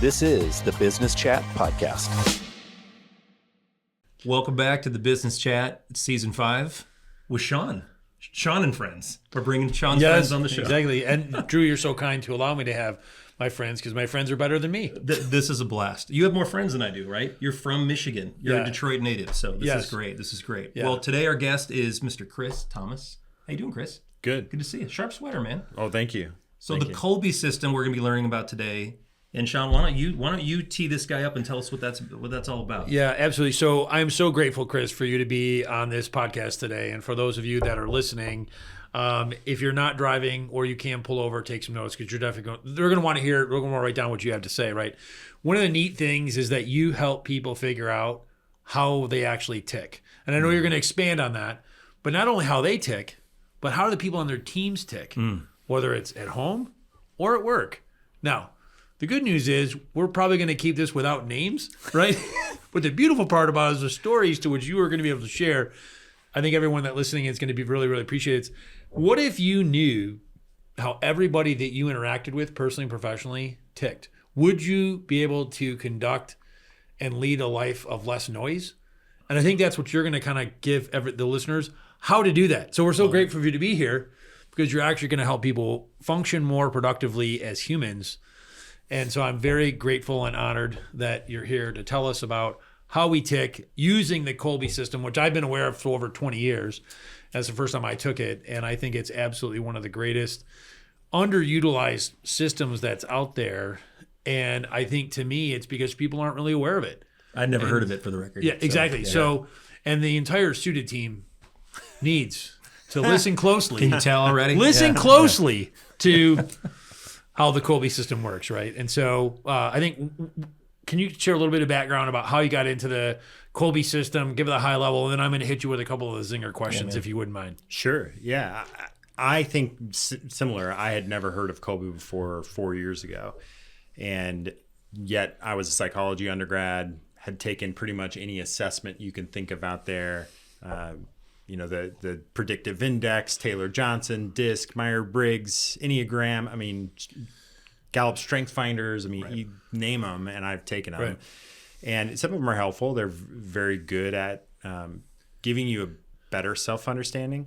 This is the Business Chat Podcast. Welcome back to the Business Chat, Season 5, with Shawn. Shawn and friends. We're bringing Shawn's friends on the show. Exactly. And Drew, you're so kind to allow me to have my friends because my friends are better than me. This is a blast. You have more friends than I do, right? You're from Michigan. You're a Detroit native, so this is great. This is great. Yeah. Well, today our guest is Mr. Chris Thomas. How you doing, Chris? Good. Good to see you. Sharp sweater, man. Oh, thank you. So the Kolbe System we're going to be learning about today. And Shawn, why don't you tee this guy up and tell us what that's all about? Yeah, absolutely. So I'm so grateful, Chris, for you to be on this podcast today. And for those of you that are listening, if you're not driving or you can pull over, take some notes because you're definitely they're going to want to hear it. They're going to want to write down what you have to say, right? One of the neat things is that you help people figure out how they actually tick. And I know you're going to expand on that, but not only how they tick, but how do the people on their teams tick, whether it's at home or at work. Now, the good news is we're probably going to keep this without names, right? But the beautiful part about it is the stories to which you are going to be able to share. I think everyone that listening is going to be really, really appreciated. What if you knew how everybody that you interacted with personally and professionally ticked? Would you be able to conduct and lead a life of less noise? And I think that's what you're going to kind of give the listeners how to do that. So we're so grateful for you to be here because you're actually going to help people function more productively as humans. And so I'm very grateful and honored that you're here to tell us about how we tick using the Kolbe system, which I've been aware of for over 20 years. That's the first time I took it. And I think it's absolutely one of the greatest underutilized systems that's out there. And I think to me, it's because people aren't really aware of it. I'd never heard of it for the record. Yeah, exactly. So, and the entire Suited team needs to listen closely. Can you tell already? Listen closely to how the Kolbe system works, right? And so I think, can you share a little bit of background about how you got into the Kolbe system, give it a high level, and then I'm going to hit you with a couple of the zinger questions if you wouldn't mind. Sure. Yeah. I think similar. I had never heard of Kolbe before 4 years ago. And yet I was a psychology undergrad, had taken pretty much any assessment you can think of out there. The predictive index, Taylor-Johnson, DISC, Myers-Briggs, Enneagram. I mean, Gallup Strength Finders. I mean, you name them, and I've taken them. Right. And some of them are helpful. They're very good at giving you a better self-understanding.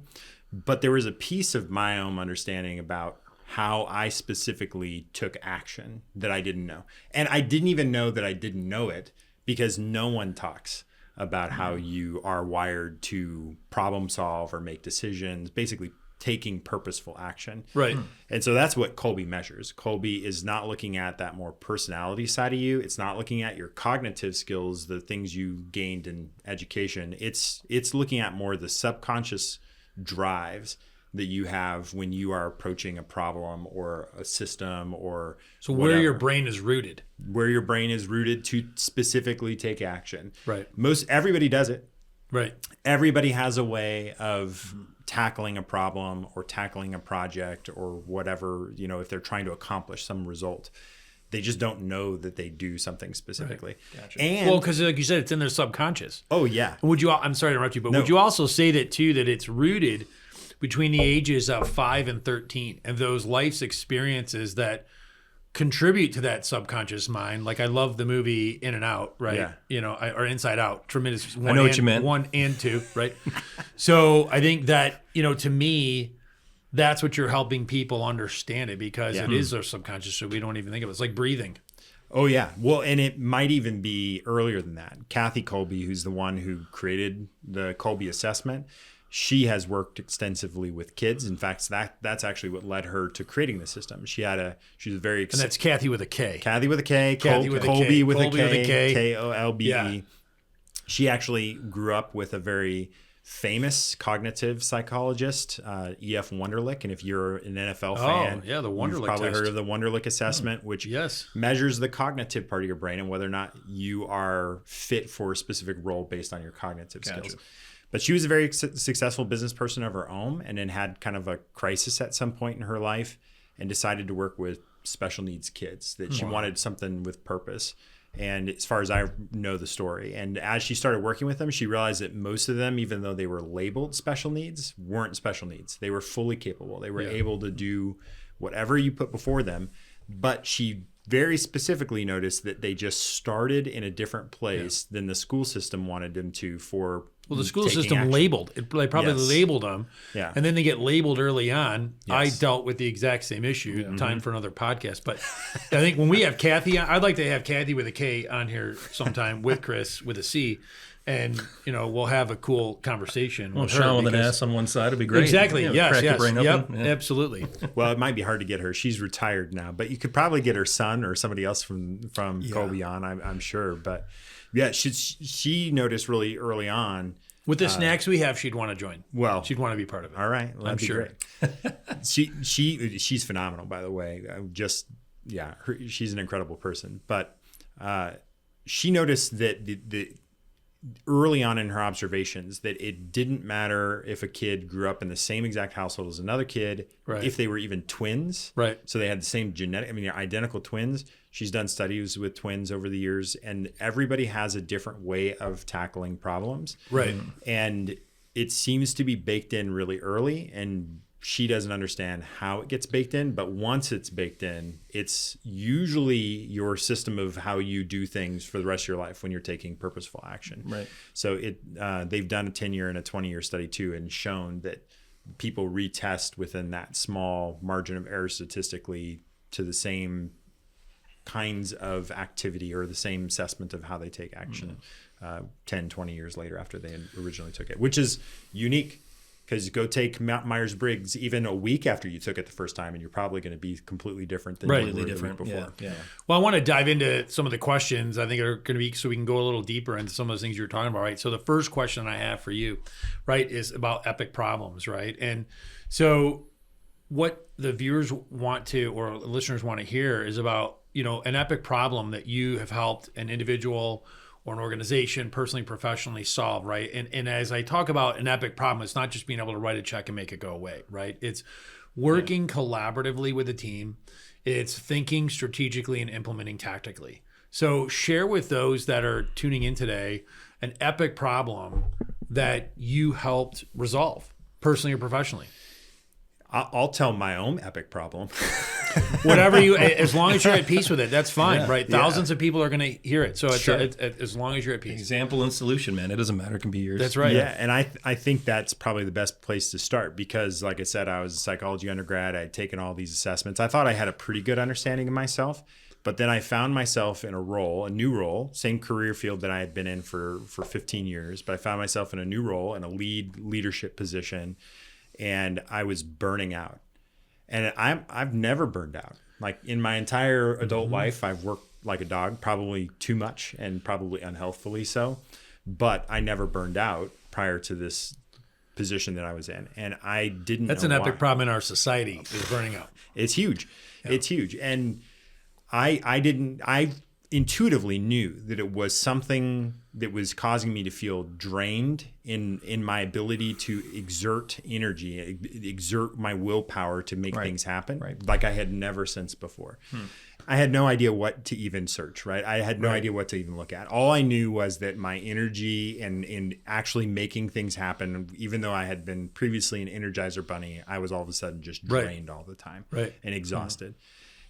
But there was a piece of my own understanding about how I specifically took action that I didn't know. And I didn't even know that I didn't know it because no one talks about how you are wired to problem solve or make decisions, basically taking purposeful action. Right. And so that's what Kolbe measures. Kolbe is not looking at that more personality side of you. It's not looking at your cognitive skills, the things you gained in education. It's looking at more the subconscious drives that you have when you are approaching a problem or a system or so whatever. Where your brain is rooted. Where your brain is rooted to specifically take action. Right. Everybody does it. Right. Everybody has a way of tackling a problem or tackling a project or whatever, if they're trying to accomplish some result. They just don't know that they do something specifically. Right. Gotcha. And because like you said, it's in their subconscious. Oh yeah. I'm sorry to interrupt you, but would you also say that too, that it's rooted between the ages of 5 and 13 and those life's experiences that contribute to that subconscious mind? Like I love the movie In and Out, right? Yeah. Or Inside Out. Tremendous. I know what you meant. 1 and 2, right? So I think that, to me, that's what you're helping people understand it because it is their subconscious, so we don't even think of it. It's like breathing. Oh, yeah. Well, and it might even be earlier than that. Kathy Kolbe, who's the one who created the Kolbe assessment, she has worked extensively with kids. In fact, that's actually what led her to creating the system. She was very... And that's Kathy with a K. Kathy with a K. Kolbe with a K. K-O-L-B-E. Yeah. She actually grew up with a very famous cognitive psychologist, E.F. Wunderlich. And if you're an NFL fan, the Wunderlich you've probably test. heard of the Wunderlich assessment, which measures the cognitive part of your brain and whether or not you are fit for a specific role based on your cognitive skills. But she was a very successful business person of her own and then had kind of a crisis at some point in her life and decided to work with special needs kids, that she wanted something with purpose. And as far as I know the story, and as she started working with them, she realized that most of them, even though they were labeled special needs, weren't special needs. They were fully capable. They were able to do whatever you put before them. But she very specifically noticed that they just started in a different place than the school system wanted them to for the school taking system action. labeled. They probably labeled them. Yeah. And then they get labeled early on. Yes. I dealt with the exact same issue. Time for another podcast. But I think when we have Kathy on, I'd like to have Kathy with a K on here sometime with Chris with a C. And, we'll have a cool conversation. Well, Shawn with an S on one side would be great. Exactly. Crack your brain open. Absolutely. Well, it might be hard to get her. She's retired now, but you could probably get her son or somebody else from Kolbe on, I'm sure. But yeah, she noticed really early on. With the snacks we have, she'd want to join. Well, she'd want to be part of it. All right. Well, I'm sure. Great. She's phenomenal, by the way. She's an incredible person. But she noticed that the early on in her observations that it didn't matter if a kid grew up in the same exact household as another kid, if they were even twins. Right. So they had the same they're identical twins. She's done studies with twins over the years, and everybody has a different way of tackling problems. Right. And it seems to be baked in really early, and she doesn't understand how it gets baked in, but once it's baked in, it's usually your system of how you do things for the rest of your life when you're taking purposeful action. Right. So they've done a 10-year and a 20-year study too, and shown that people retest within that small margin of error statistically to the same kinds of activity or the same assessment of how they take action 10, 20 years later after they originally took it, which is unique. Because go take Myers-Briggs even a week after you took it the first time, and you're probably going to be completely different than you were the week before. Yeah. Well, I want to dive into some of the questions I think are going to be, so we can go a little deeper into some of those things you were talking about, right? So the first question I have for you, right, is about epic problems, right? And so what the viewers want to, or listeners want to hear is about, an epic problem that you have helped an individual or an organization personally, professionally solve, right? And as I talk about an epic problem, it's not just being able to write a check and make it go away, right? It's working collaboratively with a team. It's thinking strategically and implementing tactically. So share with those that are tuning in today an epic problem that you helped resolve personally or professionally. I'll tell my own epic problem. Whatever as long as you're at peace with it, that's fine, right? Thousands of people are going to hear it. So as long as you're at peace. Example and solution, man. It doesn't matter. It can be yours. That's right. Yeah, and I think that's probably the best place to start because, like I said, I was a psychology undergrad. I had taken all these assessments. I thought I had a pretty good understanding of myself, but then I found myself in a new role, same career field that I had been in for 15 years, but I found myself in a new role in a leadership position, and I was burning out. And I've never burned out. Like in my entire adult life, I've worked like a dog, probably too much and probably unhealthfully so. But I never burned out prior to this position that I was in. And I didn't That's know an epic why. problem in our society is burning out. It's huge. Yeah. It's huge. And I intuitively knew that it was something that was causing me to feel drained in my ability to exert energy, exert my willpower to make things happen like I had never since before. I had no idea what to even search, right? I had no idea what to even look at. All I knew was that my energy and in actually making things happen, even though I had been previously an Energizer bunny, I was all of a sudden just drained all the time and exhausted.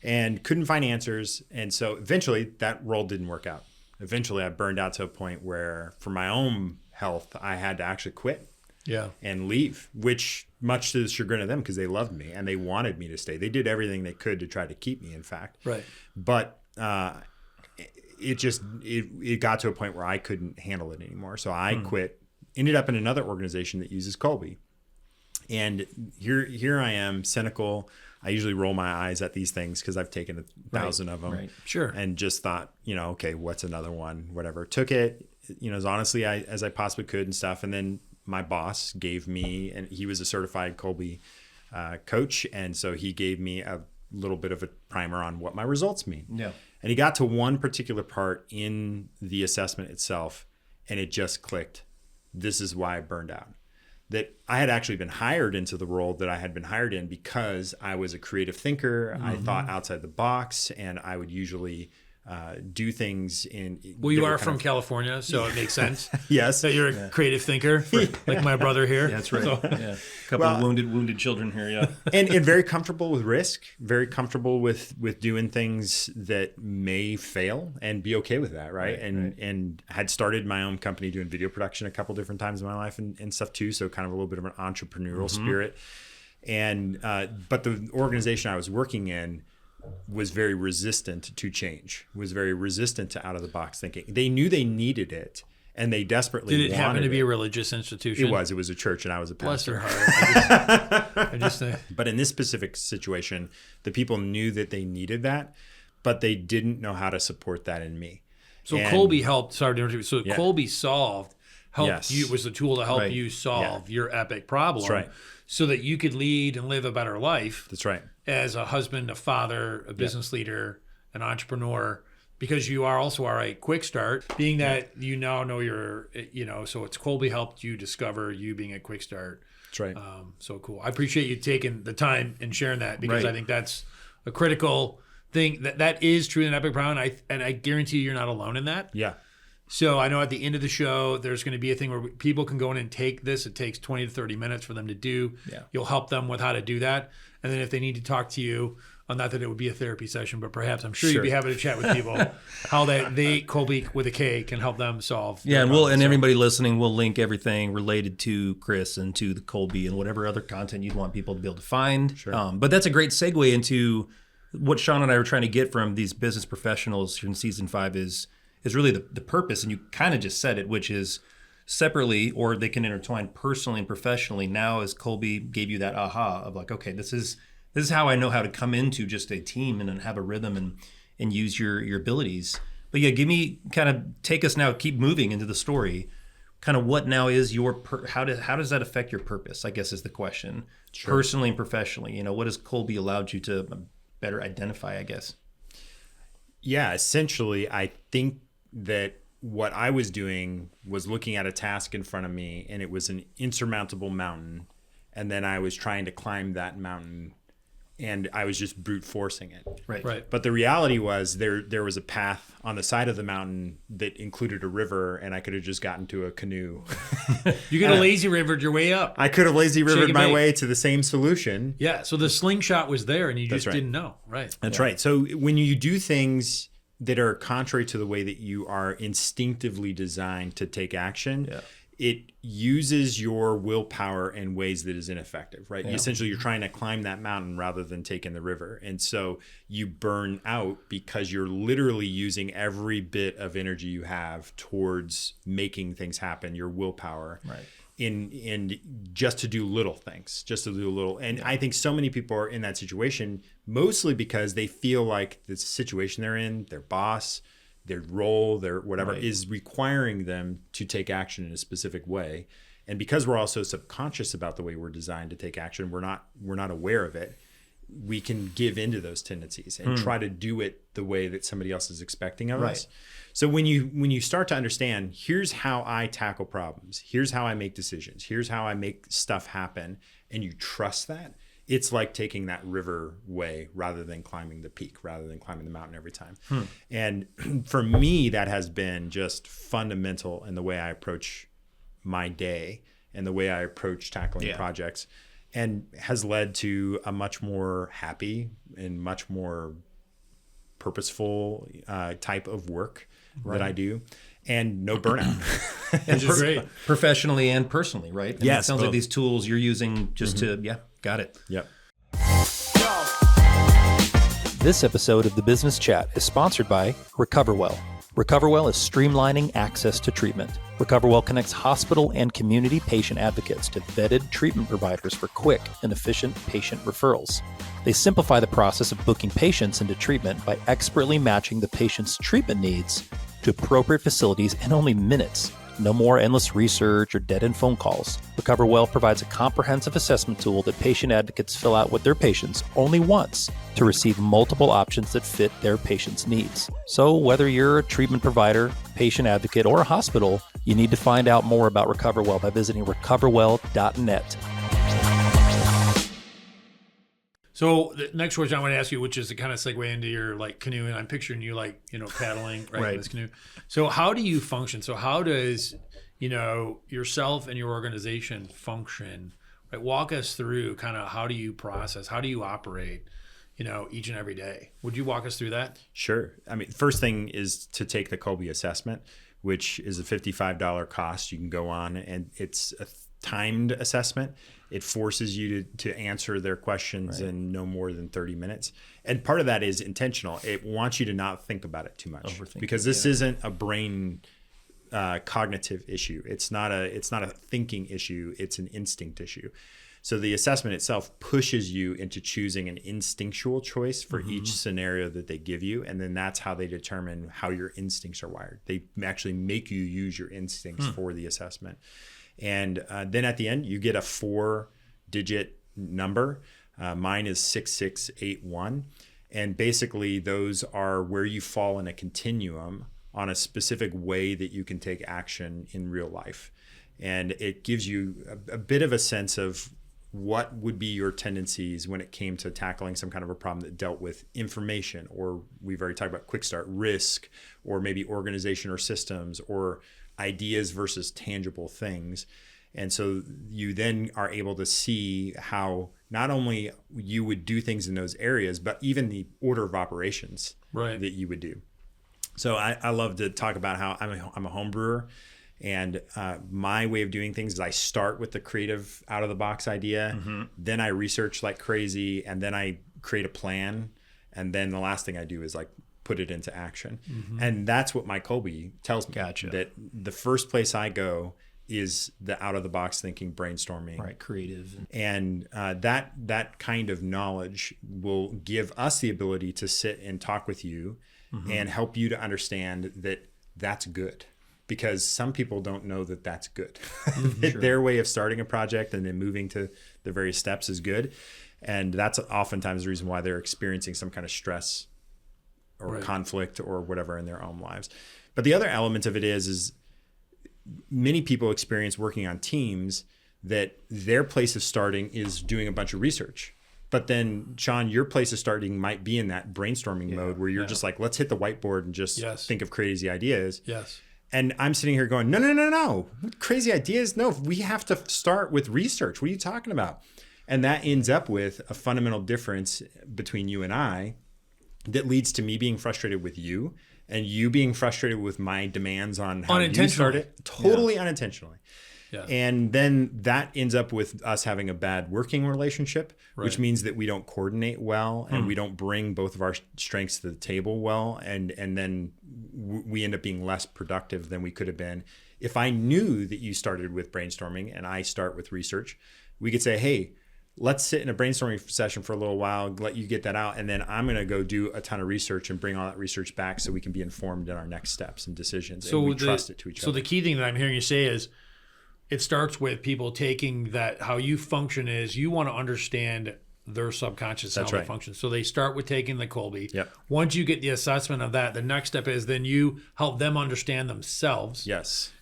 And couldn't find answers. And so eventually that role didn't work out. Eventually I burned out to a point where for my own health, I had to actually quit and leave, which much to the chagrin of them because they loved me and they wanted me to stay. They did everything they could to try to keep me, in fact. Right. But it got to a point where I couldn't handle it anymore. So I quit, ended up in another organization that uses Kolbe. And here I am, cynical. I usually roll my eyes at these things because I've taken 1,000 of them. Right. Sure. And just thought, okay, what's another one? Whatever. Took it, as honestly as I possibly could and stuff. And then my boss gave me, and he was a certified Kolbe coach. And so he gave me a little bit of a primer on what my results mean. Yeah. And he got to one particular part in the assessment itself, and it just clicked. This is why I burned out. That I had actually been hired into the role that I had been hired in because I was a creative thinker. I thought outside the box, and I would usually do things in. Well, you are from California, so it makes sense. Yes, that you're a creative thinker, like my brother here. Yeah, that's right. A couple of wounded children here. Yeah, and very comfortable with risk, very comfortable with doing things that may fail, and be okay with that, right? And had started my own company doing video production a couple different times in my life and stuff too. So kind of a little bit of an entrepreneurial spirit. And but the organization I was working in was very resistant to change, was very resistant to out of the box thinking. They knew they needed it, and they desperately wanted it. Did it happen to be a religious institution? It was a church, and I was a pastor. Bless their heart. But in this specific situation, the people knew that they needed that, but they didn't know how to support that in me. So Kolbe helped. Sorry to interrupt. So Kolbe helped you, was the tool to help you solve your epic problem. That's right. So that you could lead and live a better life. That's right. As a husband, a father, a business leader, an entrepreneur, because you also are a quick start, being that you now know so it's Kolbe helped you discover you being a quick start. That's right. So cool. I appreciate you taking the time and sharing that, because I think that's a critical thing. That is true in Epic Problem, and I guarantee you're not alone in that. Yeah. So I know at the end of the show, there's going to be a thing where people can go in and take this. It takes 20 to 30 minutes for them to do. Yeah. You'll help them with how to do that. And then if they need to talk to you, not that it would be a therapy session, but perhaps I'm sure you'd be happy to chat with people how Kolbe with a K can help them solve. Yeah, and everybody listening, we'll link everything related to Chris and to the Kolbe and whatever other content you'd want people to be able to find. Sure. But that's a great segue into what Shawn and I were trying to get from these business professionals here in season 5 is really the purpose, and you kind of just said it, which is separately, or they can intertwine personally and professionally. Now, as Kolbe gave you that aha of like, okay, this is how I know how to come into just a team and have a rhythm and use your abilities. But yeah, take us now, keep moving into the story. Kind of what now is how does that affect your purpose, I guess is the question. Sure. Personally and professionally, what has Kolbe allowed you to better identify, I guess? Yeah, essentially, I think that what I was doing was looking at a task in front of me, and it was an insurmountable mountain, and then I was trying to climb that mountain, and I was just brute forcing it. Right. But the reality was there was a path on the side of the mountain that included a river, and I could have just gotten to a canoe. You could have lazy rivered your way up. I could have lazy rivered my way to the same solution. Yeah. So the slingshot was there, and you just didn't know. Right. That's right. So when you do things that are contrary to the way that you are instinctively designed to take action, it uses your willpower in ways that is ineffective, right? Yeah. Essentially, you're trying to climb that mountain rather than taking the river. And so you burn out because you're literally using every bit of energy you have towards making things happen, your willpower. Right. In just to do little things, And I think so many people are in that situation, mostly because they feel like the situation they're in, their boss, their role, their whatever is requiring them to take action in a specific way. And because we're also subconscious about the way we're designed to take action, we're not aware of it. We can give into those tendencies and try to do it the way that somebody else is expecting of us. So when you start to understand, here's how I tackle problems, here's how I make decisions, here's how I make stuff happen, and you trust that, it's like taking that river way rather than climbing the peak, rather than climbing the mountain every time. And for me, that has been just fundamental in the way I approach my day and the way I approach tackling projects, and has led to a much more happy and much more purposeful type of work that I do, and no burnout. Which is great. Professionally and personally, right? And yes. It sounds like these tools you're using just to, got it. Yep. This episode of the Business Chat is sponsored by RecoverWell. RecoverWell is streamlining access to treatment. RecoverWell connects hospital and community patient advocates to vetted treatment providers for quick and efficient patient referrals. They simplify the process of booking patients into treatment by expertly matching the patient's treatment needs to appropriate facilities in only minutes. No more endless research or dead-end phone calls. RecoverWell provides a comprehensive assessment tool that patient advocates fill out with their patients only once to receive multiple options that fit their patient's needs. So whether you're a treatment provider, patient advocate, or a hospital, you need to find out more about RecoverWell by visiting recoverwell.net. So the next question I want to ask you, which is to kind of segue into your like canoe, and I'm picturing you like, paddling right in this canoe. So how do you function? So how does, yourself and your organization function? Right? Walk us through kind of how do you process, how do you operate, each and every day? Would you walk us through that? Sure. I mean, first thing is to take the Kolbe assessment, which is a $55 cost. You can go on, and it's a timed assessment. It forces you to answer their questions in no more than 30 minutes. And part of that is intentional. It wants you to not think about it too much, because this isn't a brain cognitive issue. It's not a thinking issue. It's an instinct issue. So the assessment itself pushes you into choosing an instinctual choice for each scenario that they give you. And then that's how they determine how your instincts are wired. They actually make you use your instincts for the assessment. And then at the end, you get a 4-digit number. Mine is 6681. And basically, those are where you fall in a continuum on a specific way that you can take action in real life. And it gives you a bit of a sense of what would be your tendencies when it came to tackling some kind of a problem that dealt with information, or we've already talked about quick start, risk, or maybe organization or systems, or ideas versus tangible things. And so you then are able to see how not only you would do things in those areas, but even the order of operations that you would do. So I love to talk about how I'm a home brewer. And my way of doing things is I start with the creative out of the box idea, then I research like crazy, and then I create a plan. And then the last thing I do is like put it into action. And that's what my Kolbe tells me. That the first place I go is the out of the box thinking, brainstorming, creative. And that kind of knowledge will give us the ability to sit and talk with you and help you to understand that that's good. Because some people don't know that that's good. Their way of starting a project and then moving to the various steps is good. And that's oftentimes the reason why they're experiencing some kind of stress or conflict or whatever in their own lives. But the other element of it is many people experience working on teams that their place of starting is doing a bunch of research. But then, Shawn, your place of starting might be in that brainstorming mode where you're just like, let's hit the whiteboard and just think of crazy ideas. And I'm sitting here going, no. Crazy ideas? No, we have to start with research. What are you talking about? And that ends up with a fundamental difference between you and I that leads to me being frustrated with you and you being frustrated with my demands on how you started. Totally unintentionally. And then that ends up with us having a bad working relationship, which means that we don't coordinate well and we don't bring both of our strengths to the table well. And then we end up being less productive than we could have been. If I knew that you started with brainstorming and I start with research, we could say, hey, let's sit in a brainstorming session for a little while, let you get that out. And then I'm going to go do a ton of research and bring all that research back so we can be informed in our next steps and decisions. So and we trust it to each other. So the key thing that I'm hearing you say is, it starts with people taking that, how you function is you want to understand their subconscious, how they function. So they start with taking the Kolbe. Once you get the assessment of that, the next step is then you help them understand themselves.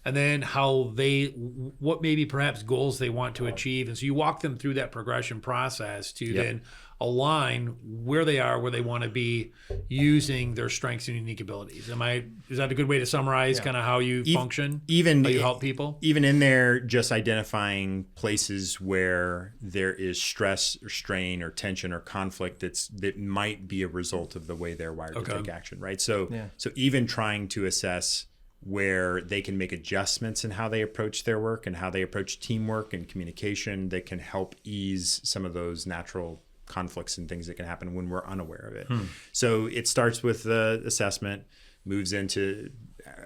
And then what maybe perhaps goals they want to achieve. And so you walk them through that progression process to then align where they are, where they want to be, using their strengths and unique abilities. Is that a good way to summarize kind of how you function? Even how you help people? Even in there, just identifying places where there is stress or strain or tension or conflict that might be a result of the way they're wired to take action, right? So even trying to assess where they can make adjustments in how they approach their work and how they approach teamwork and communication that can help ease some of those natural conflicts and things that can happen when we're unaware of it. So it starts with the assessment, moves into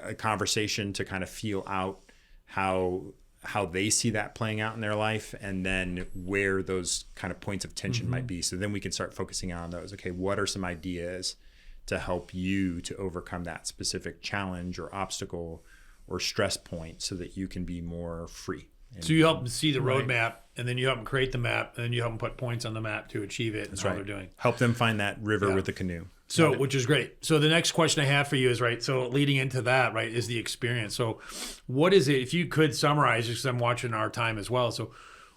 a conversation to kind of feel out how they see that playing out in their life, and then where those kind of points of tension might be. So then we can start focusing on those. Okay, what are some ideas to help you to overcome that specific challenge or obstacle or stress point so that you can be more free? So you help them see the roadmap, and then you help them create the map, and then you help them put points on the map to achieve it. That's how they're doing. Help them find that river with the canoe. So, which is great. So the next question I have for you is, so leading into that, is the experience. So what is it, if you could summarize, because I'm watching our time as well. So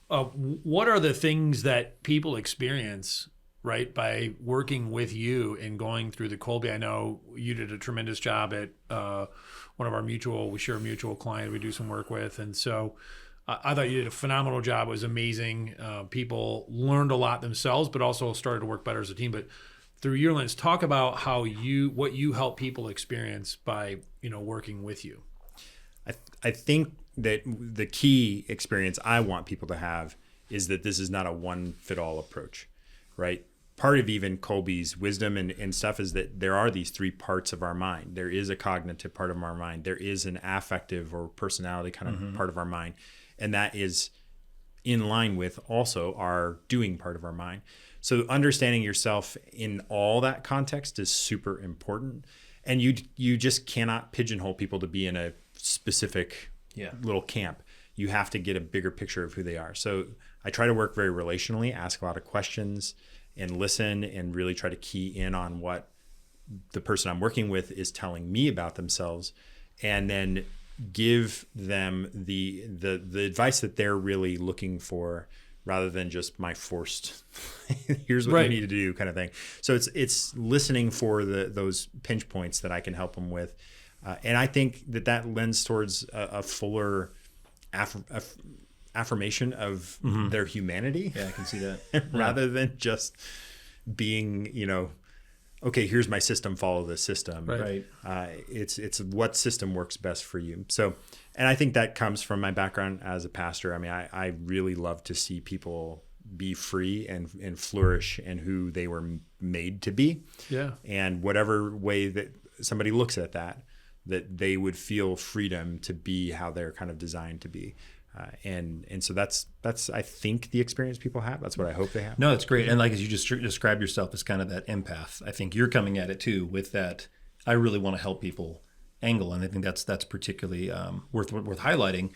what are the things that people experience, right? By working with you and going through the Kolbe. I know you did a tremendous job at one of our we share a mutual client we do some work with. And so I thought you did a phenomenal job. It was amazing. People learned a lot themselves, but also started to work better as a team. But through your lens, talk about what you help people experience by, working with you. I think that the key experience I want people to have is that this is not a one-fit-all approach, right? Part of even Kolbe's wisdom and stuff is that there are these three parts of our mind. There is a cognitive part of our mind. There is an affective or personality kind of part of our mind. And that is in line with also our doing part of our mind. So understanding yourself in all that context is super important. And you just cannot pigeonhole people to be in a specific little camp. You have to get a bigger picture of who they are. So I try to work very relationally, ask a lot of questions and listen and really try to key in on what the person I'm working with is telling me about themselves, and then give them the advice that they're really looking for, rather than just my forced here's what you need to do kind of thing. So it's listening for those pinch points that I can help them with. And I think that lends towards a fuller affirmation of their humanity. Yeah, I can see that. Rather than just being, okay, here's my system, follow the system. Right. It's what system works best for you. So, and I think that comes from my background as a pastor. I mean, I really love to see people be free and flourish in who they were made to be. Yeah. And whatever way that somebody looks at that they would feel freedom to be how they're kind of designed to be. And so that's I think the experience people have. That's what I hope they have. No, it's great. And like as you just described yourself as kind of that empath, I think you're coming at it too with that I really want to help people angle. And I think that's particularly worth highlighting.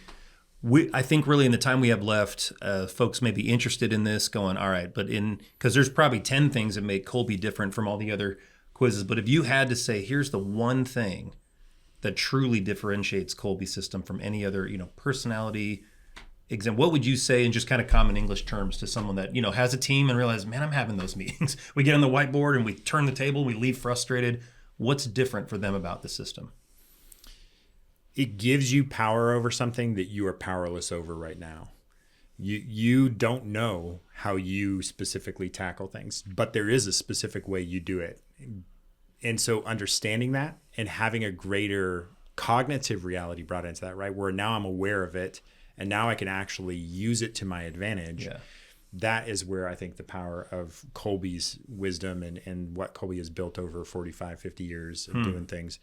I think really in the time we have left, folks may be interested in this going, all right, but because there's probably 10 things that make Kolbe different from all the other quizzes. But if you had to say, here's the one thing that truly differentiates Kolbe System from any other, personality exam, what would you say in just kind of common English terms to someone that, has a team and realizes, man, I'm having those meetings. We get on the whiteboard and we turn the table, we leave frustrated. What's different for them about the system? It gives you power over something that you are powerless over right now. You don't know how you specifically tackle things, but there is a specific way you do it. And so understanding that and having a greater cognitive reality brought into that, right? Where now I'm aware of it and now I can actually use it to my advantage. Yeah. That is where I think the power of Kolbe's wisdom and what Kolbe has built over 45, 50 years of doing things,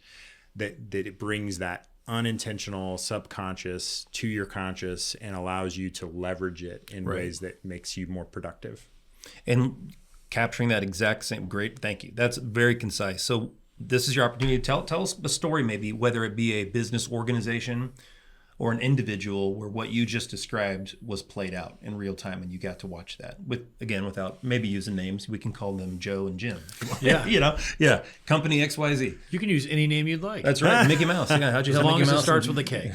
that it brings that unintentional subconscious to your conscious and allows you to leverage it in ways that makes you more productive. And capturing that exact same, great, thank you. That's very concise. So this is your opportunity to tell us a story, maybe whether it be a business organization or an individual where what you just described was played out in real time and you got to watch that. Without maybe using names, we can call them Joe and Jim. Yeah. Company XYZ. You can use any name you'd like. That's right. Mickey Mouse. Yeah, how'd you as long Mickey as Mouse it starts with a K.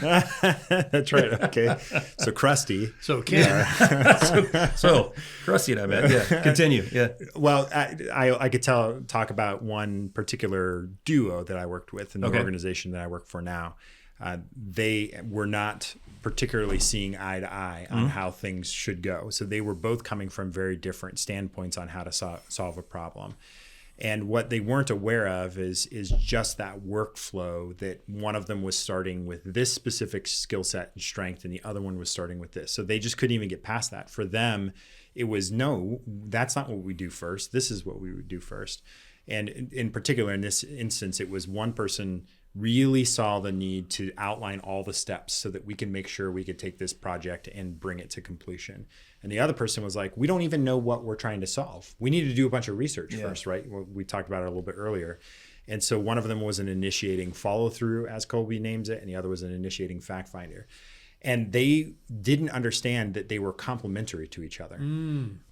That's right. Okay. So Krusty. So Ken. so Krusty and I met. Yeah. Continue. Yeah. Well, I could talk about one particular duo that I worked with in the organization that I work for now. They were not particularly seeing eye to eye on how things should go. So they were both coming from very different standpoints on how to solve a problem. And what they weren't aware of is just that workflow, that one of them was starting with this specific skill set and strength and the other one was starting with this. So they just couldn't even get past that. For them, it was, no, that's not what we do first. This is what we would do first. And in particular, in this instance, it was one person really saw the need to outline all the steps so that we can make sure we could take this project and bring it to completion. And the other person was like, we don't even know what we're trying to solve. We need to do a bunch of research first, right? We talked about it a little bit earlier. And so one of them was an initiating follow through, as Kolbe names it, and the other was an initiating fact finder. And they didn't understand that they were complementary to each other.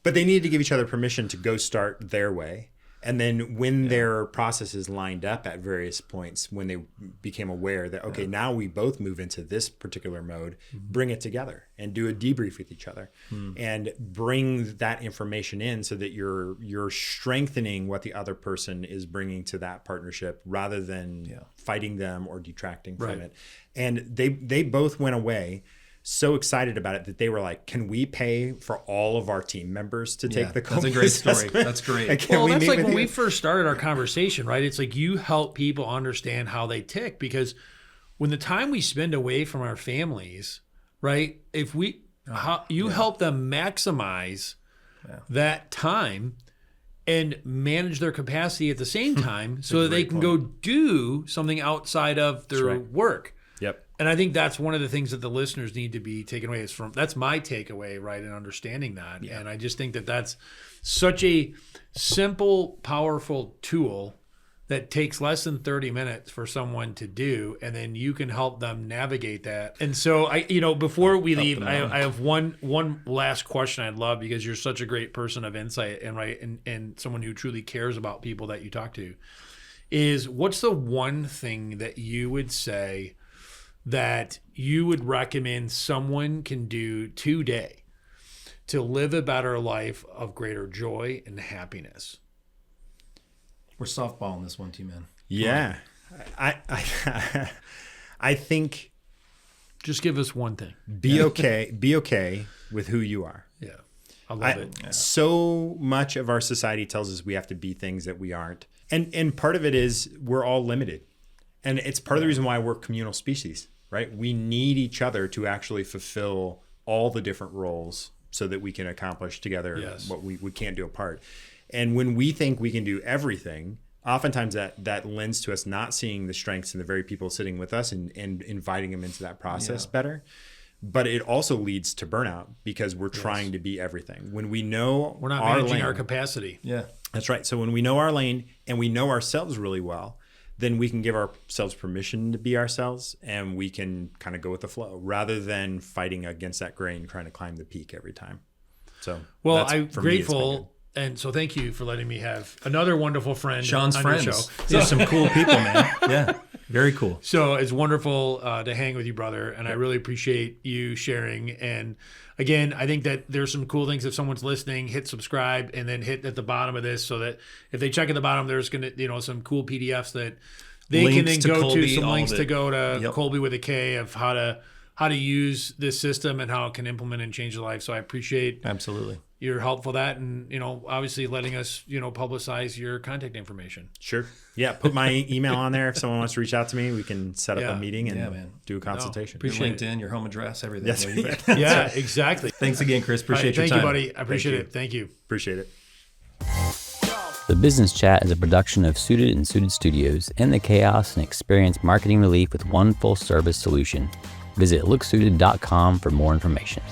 But they needed to give each other permission to go start their way. And then when their processes lined up at various points, when they became aware that, okay, now we both move into this particular mode, bring it together and do a debrief with each other and bring that information in so that you're strengthening what the other person is bringing to that partnership rather than fighting them or detracting from it. And they both went away so excited about it that they were like, can we pay for all of our team members to take the Kolbe That's a great story. assessment? That's great. Like, can Well, we that's meet like with when you? we first started our conversation, right? It's like you help people understand how they tick, because when the time we spend away from our families, right? If we, help them maximize that time and manage their capacity at the same time so that they can go do something outside of their work. Yep. And I think that's one of the things that the listeners need to be taken away. That's my takeaway, right? In understanding that. And I just think that that's such a simple, powerful tool that takes less than 30 minutes for someone to do. And then you can help them navigate that. And so before we leave, I have one last question I'd love, because you're such a great person of insight and someone who truly cares about people that you talk to, is what's the one thing that you would say that you would recommend someone can do today to live a better life of greater joy and happiness? We're softballing this one, T-Man. Yeah. I think Just give us one thing. be okay with who you are. Yeah. I love it. Yeah. So much of our society tells us we have to be things that we aren't. And part of it is we're all limited. And it's part of the reason why we're communal species, right? We need each other to actually fulfill all the different roles so that we can accomplish together what we can't do apart. And when we think we can do everything, oftentimes that lends to us not seeing the strengths in the very people sitting with us and inviting them into that process better. But it also leads to burnout because we're trying to be everything. When we know We're not our managing lane, our capacity. Yeah. that's right. So when we know our lane and we know ourselves really well, then we can give ourselves permission to be ourselves, and we can kind of go with the flow rather than fighting against that grain, trying to climb the peak every time. So, Well, for I'm me, it's been grateful. And so thank you for letting me have another wonderful friend Sean's on friends. your show. There's some cool people, man. Yeah. Very cool. So it's wonderful to hang with you, brother. And I really appreciate you sharing. And again, I think that there's some cool things. If someone's listening, hit subscribe and then hit at the bottom of this so that if they check at the bottom, there's going to, some cool PDFs that they Links can then to go to, Kolbe, some all links of to it. go to Yep. Kolbe with a K of how to use this system and how it can implement and change the life. So I appreciate Absolutely. your help for that. And, obviously letting us, publicize your contact information. Sure. Yeah. Put my email on there. If someone wants to reach out to me, we can set up Yeah. a meeting and man. do a consultation. Your Appreciate it. LinkedIn, your home address, everything. Yes. Yeah, you bet. Yeah, exactly. Thanks again, Chris. All right, Appreciate your thank time. you, buddy. I appreciate you. it. Thank you. Appreciate it. The Business Chat is a production of Suited and Suited Studios. End the chaos and experience marketing relief with one full-service solution. Visit looksuited.com for more information.